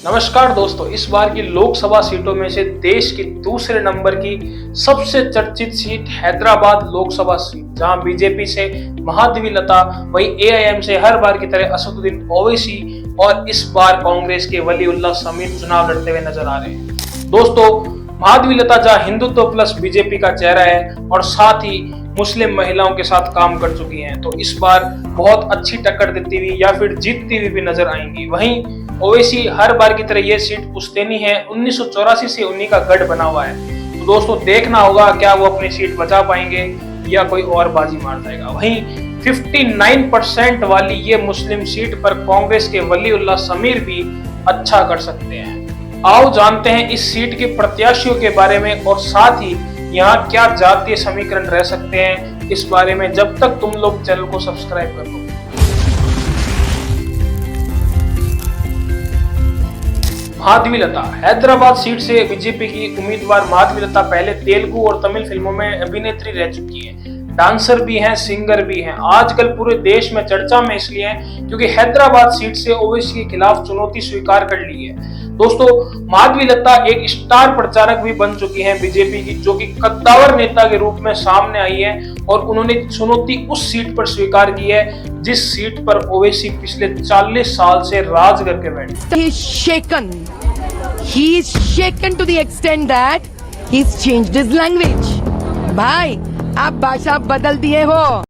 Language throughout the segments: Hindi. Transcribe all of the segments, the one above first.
नमस्कार दोस्तों, इस बार की लोकसभा सीटों में से देश की दूसरे नंबर की सबसे चर्चित सीट हैदराबाद लोकसभा सीट, जहां बीजेपी से महादवी लता, वहीं एआईएम से हर बार की तरह असदुद्दीन ओवैसी और इस बार कांग्रेस के वलीउल्लाह समीर चुनाव लड़ते हुए नजर आ रहे हैं। दोस्तों, महादवी लता जहां हिंदुत्व प्लस बीजेपी का चेहरा है और साथ ही मुस्लिम महिलाओं के साथ काम कर चुकी हैं, तो इस बार बहुत अच्छी टक्कर देती हुई या फिर जीतती हुई भी नजर आएंगी। वहीं ओवैसी हर बार की तरह ये सीट पुश्तैनी है, 1984 से उन्हीं का गढ़ बना हुआ है। तो दोस्तों, देखना होगा क्या वो अपनी सीट बचा पाएंगे या कोई और बाजी मार जाएगा। वहीं 59% वाली ये मुस्लिम सीट पर कांग्रेस के वलीउल्लाह समीर भी अच्छा कर सकते हैं। आओ जानते हैं इस सीट के प्रत्याशियों के बारे में और साथ ही यहाँ क्या जातीय समीकरण रह सकते हैं इस बारे में, जब तक तुम लोग चैनल को सब्सक्राइब कर लो। महादवी लता हैदराबाद सीट से बीजेपी की उम्मीदवार महादवी लता पहले तेलुगु और तमिल फिल्मों में अभिनेत्री रह चुकी है, डांसर भी हैं, सिंगर भी हैं। आजकल पूरे देश में चर्चा में इसलिए है क्योंकि हैदराबाद सीट से ओवैसी के खिलाफ चुनौती स्वीकार कर ली है। दोस्तों, महादवी लता एक स्टार प्रचारक भी बन चुकी हैं बीजेपी की, जो कि कद्दावर नेता के रूप में सामने आई है और उन्होंने चुनौती उस सीट पर स्वीकार की है जिस सीट पर ओवैसी पिछले 40 साल से राज करके बैठे। He is shaken to the extent that he's changed his language. भाई, आप भाषा बदल दिए हो।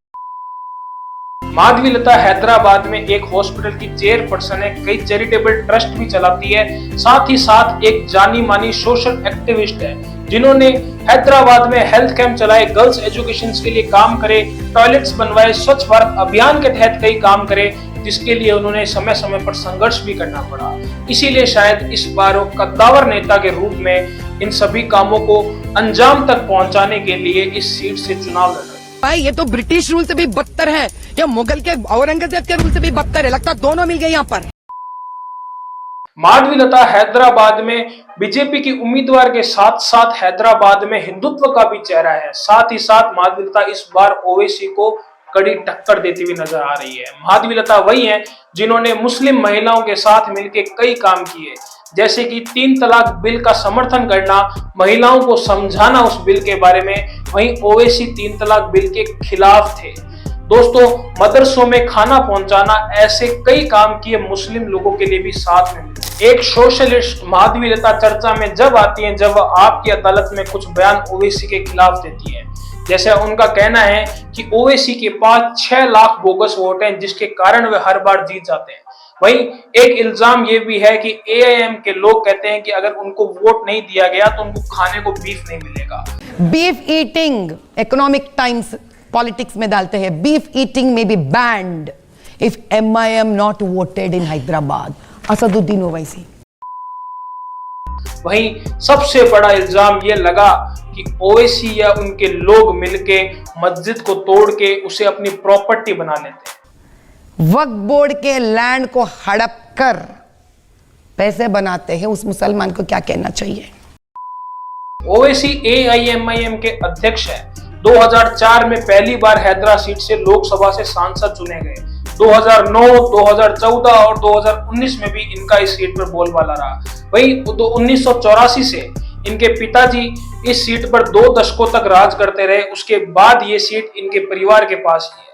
महादवी लता हैदराबाद में एक हॉस्पिटल की चेयरपर्सन है, कई चैरिटेबल ट्रस्ट भी चलाती है, साथ ही साथ एक जानी मानी सोशल एक्टिविस्ट है, जिन्होंने हैदराबाद में हेल्थ कैंप चलाए, गर्ल्स एजुकेशन के लिए काम करे, टॉयलेट्स बनवाए, स्वच्छ भारत अभियान के तहत कई काम करे, जिसके लिए उन्होंने समय समय पर संघर्ष भी करना पड़ा। इसीलिए शायद इस बार वो कद्दावर नेता के रूप में इन सभी कामों को अंजाम तक पहुंचाने के लिए इस सीट से चुनाव लड़ रहे हैं। भाई, ये तो ब्रिटिश रूल से भी बदतर है या मुगल के औरंगजेब के रूल से भी बदतर है। लगता दोनों मिल गए यहाँ पर। महादवी लता हैदराबाद में बीजेपी की उम्मीदवार के साथ साथ हैदराबाद में हिंदुत्व का भी चेहरा है। साथ ही साथ महादवी लता इस बार ओवैसी को कड़ी टक्कर देती हुई नजर आ रही है। महादवी लता वही है जिन्होंने मुस्लिम महिलाओं के साथ मिलकर कई काम किए, जैसे कि 3 तलाक बिल का समर्थन करना, महिलाओं को समझाना उस बिल के बारे में। वहीं ओवैसी 3 तलाक बिल के खिलाफ थे। दोस्तों, मदरसों में खाना पहुंचाना, ऐसे कई काम किए, मुस्लिम लोगों के लिए भी साथ में मिले। एक सोशलिस्ट महादवी लता चर्चा में जब आती हैं जब आपकी अदालत में कुछ बयान ओवैसी के खिलाफ देती है। जैसे उनका कहना है कि ओवैसी के पास 6 लाख बोगस वोट हैं, जिसके कारण वे हर बार जीत जाते हैं। वहीं एक इल्जाम ये भी है कि एआईएम के लोग कहते हैं कि अगर उनको वोट नहीं दिया गया तो उनको खाने को बीफ नहीं मिलेगा। Beef eating Economic Times politics में डालते हैं, बीफ ईटिंग में be banned if MIM not voted in Hyderabad. Asaduddin Owaisi. वहीं सबसे बड़ा इल्जाम ये लगा कि ओवैसी या उनके लोग मिलके मस्जिद को तोड़ के उसे अपनी प्रॉपर्टी बना लेते हैं। वक्फ बोर्ड के लैंड को हड़प कर पैसे बनाते हैं। उस मुसलमान को क्या कहना चाहिए? ओवैसी AIMIM के अध्यक्ष हैं। 2004 में पहली बार हैदरा सीट से लोकसभा से सांसद चुने गए। 2009, 2014 और 2019 में भी इनका इस सीट पर बोलबाला रहा। वहीं 1984 से इनके पिताजी इस सीट पर 2 दशकों तक राज करते रहे। उसके बाद ये सीट इनके परिवार के पास ही है।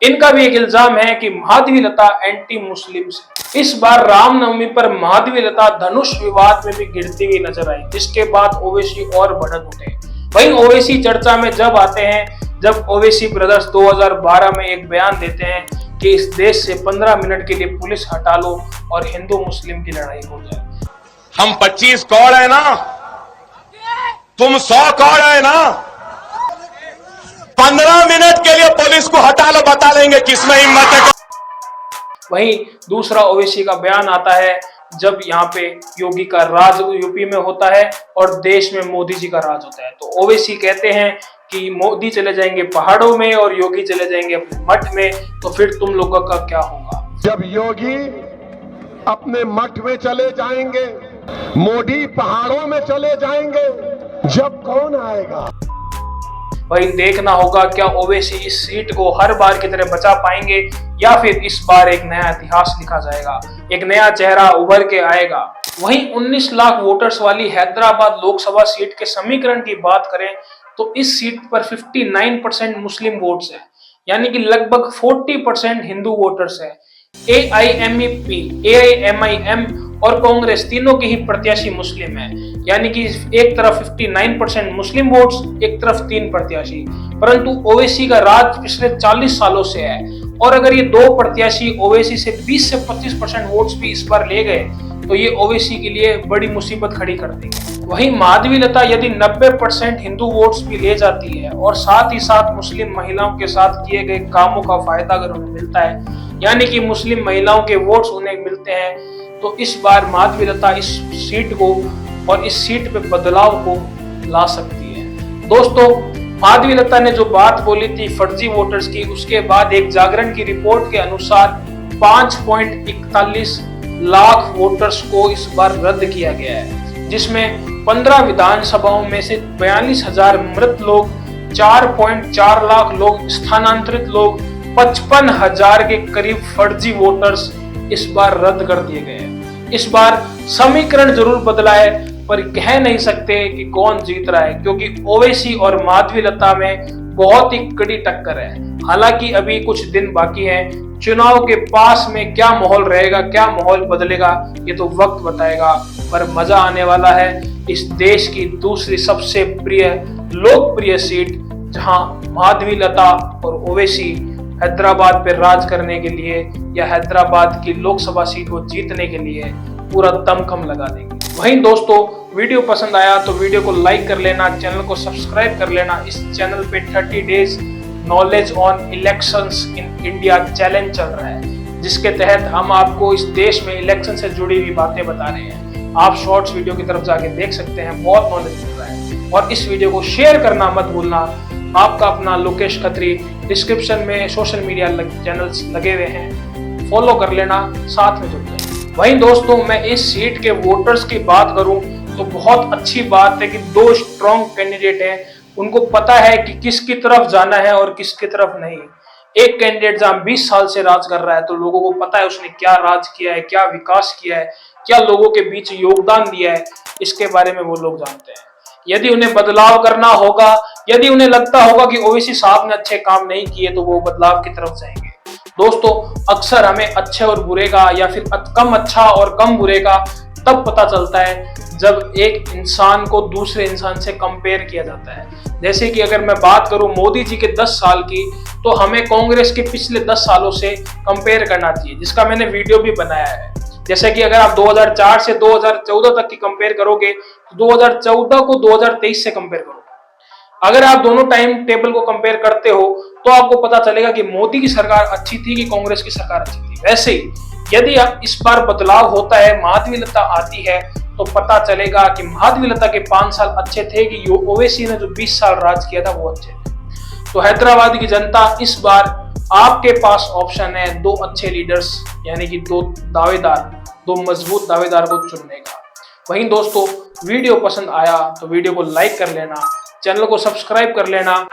इनका भी एक इल्जाम है कि महादवी लता एंटी मुस्लिम है। इस बार रामनवमी पर महादवी लता धनुष विवाद में भी गिरती हुई नजर आई, जिसके बाद ओवैसी और बढ़त उठे। वहीं ओवैसी चर्चा में जब आते हैं जब ओवैसी ब्रदर्स 2012 में एक बयान देते हैं कि इस देश से 15 मिनट के लिए पुलिस हटा लो और हिंदू मुस्लिम की लड़ाई हो जाए। हम 25 कौड़ है ना, तुम 100 कौड़ है ना, 15 मिनट के लिए पुलिस को हटा लो, बता लेंगे किसमें हिम्मत है। वहीं दूसरा ओवैसी का बयान आता है जब यहाँ पे योगी का राज यूपी में होता है और देश में मोदी जी का राज होता है। तो ओवैसी कहते हैं कि मोदी चले जाएंगे पहाड़ों में और योगी चले जाएंगे अपने मठ में, तो फिर तुम लोगों का क्या होगा? जब योगी अपने मठ में चले जाएंगे, मोदी पहाड़ों में चले जाएंगे, जब कौन आएगा? वहीं देखना होगा क्या ओवैसी इस सीट को हर बार की तरह बचा पाएंगे या फिर इस बार एक नया इतिहास लिखा जाएगा, एक नया चेहरा उभर के आएगा। वहीं 19 लाख वोटर्स वाली हैदराबाद लोकसभा सीट के समीकरण की बात करें तो इस सीट पर 59% मुस्लिम वोट्स है, यानी कि लगभग 40% हिंदू वोटर्स है। AIMIM और कांग्रेस तीनों के ही प्रत्याशी मुस्लिम हैं, यानी कि एक तरफ 59% मुस्लिम वोट्स, एक तरफ 3 प्रत्याशी। परंतु ओवैसी का राज पिछले 40 सालों से है, और अगर ये 2 प्रत्याशी ओवैसी से 20 से 25% वोट्स भी इस बार ले गए तो ये ओवैसी के लिए बड़ी मुसीबत खड़ी कर देंगे। वहीं माधवीलता यदि 90% हिंदू वोट्स भी ले जाती है और साथ ही साथ मुस्लिम महिलाओं के साथ किए गए कामों का फायदा अगर उन्हें मिलता है, यानी कि मुस्लिम महिलाओं के वोट्स उन्हें मिलते हैं, तो इस बार माधवीलता इस सीट को और इस सीट पे बदलाव को ला सकती है। दोस्तों, माधवीलता ने जो बात बोली थी फर्जी वोटर्स की, उसके बाद एक जागरण की रिपोर्ट के अनुसार 5.41 लाख वोटर्स को इस बार रद्द किया गया है, जिसमें 15 विधानसभाओं में से 42,000 मृत लोग, 4.4 लाख लोग स्थानांतरित लोग, 55,000 के करीब फर्जी वोटर्स इस बार रद्द कर दिए गए हैं। इस बार समीकरण जरूर बदला है, पर कह नहीं सकते कि कौन जीत रहा है, क्योंकि ओवैसी और माधवीलता में बहुत ही कड़ी टक्कर है। हालांकि अभी कुछ दिन बाकी है, चुनाव के पास में क्या माहौल रहेगा, क्या माहौल बदलेगा, ये तो वक्त बताएगा। पर मजा आने वाला है इस देश की दूसरी सबसे प्रिय लोकप्रिय सीट, जहां माधवीलता और ओवैसी हैदराबाद पर राज करने के लिए या हैदराबाद की लोकसभा सीट को जीतने के लिए पूरा दमखम लगा देंगे। वहीं दोस्तों, वीडियो पसंद आया तो वीडियो को लाइक कर लेना, चैनल को सब्सक्राइब कर लेना। इस चैनल पे 30 days knowledge on elections in India challenge चल रहा है, जिसके तहत हम आपको इस देश में इलेक्शन से जुड़ी हुई बातें बता रहे हैं। आप शॉर्ट्स वीडियो की तरफ जाके देख सकते हैं, बहुत नॉलेज मिल रहा है। और इस वीडियो को शेयर करना मत भूलना। आपका अपना लोकेश खत्री, डिस्क्रिप्शन में सोशल मीडिया चैनल्स लगे हुए हैं, फॉलो कर लेना, साथ में जुड़ जाए। वहीं दोस्तों, मैं इस सीट के वोटर्स की बात करूं तो बहुत अच्छी बात है कि 2 स्ट्रॉन्ग कैंडिडेट हैं, उनको पता है कि किसकी तरफ जाना है और किसकी तरफ नहीं। एक कैंडिडेट जहां 20 साल से राज कर रहा है, तो लोगों को पता है उसने क्या राज किया है, क्या विकास किया है, क्या लोगों के बीच योगदान दिया है, इसके बारे में वो लोग जानते हैं। यदि उन्हें बदलाव करना होगा, यदि उन्हें लगता होगा कि ओवैसी साहब ने अच्छे काम नहीं किए, तो वो बदलाव की तरफ जाएंगे। दोस्तों, अक्सर हमें अच्छे और बुरे का या फिर कम अच्छा और कम बुरे का तब पता चलता है जब एक इंसान को दूसरे इंसान से कंपेयर किया जाता है। जैसे कि अगर मैं बात करूं मोदी जी के 10 साल की, तो हमें कांग्रेस के पिछले 10 सालों से कंपेयर करना चाहिए, जिसका मैंने वीडियो भी बनाया है। जैसे कि अगर आप 2004 से 2014 तक की कंपेयर करोगे तो 2014 को 2023 से कंपेयर करो। अगर आप दोनों टाइम टेबल को कंपेयर करते हो तो आपको पता चलेगा कि मोदी की सरकार अच्छी थी कि कांग्रेस की सरकार अच्छी थी। वैसे ही यदि इस बार बदलाव होता है, माधवीलता आती है, तो पता चलेगा कि माधवीलता के 5 साल अच्छे थे कि ओवैसी ने जो 20 साल राज किया था वो अच्छे थे। तो हैदराबाद की जनता इस बार आपके पास ऑप्शन है 2 अच्छे लीडर्स, यानी कि 2 दावेदार, 2 मजबूत दावेदार को चुनने का। वहीं दोस्तों, वीडियो पसंद आया तो वीडियो को लाइक कर लेना, चैनल को सब्सक्राइब कर लेना।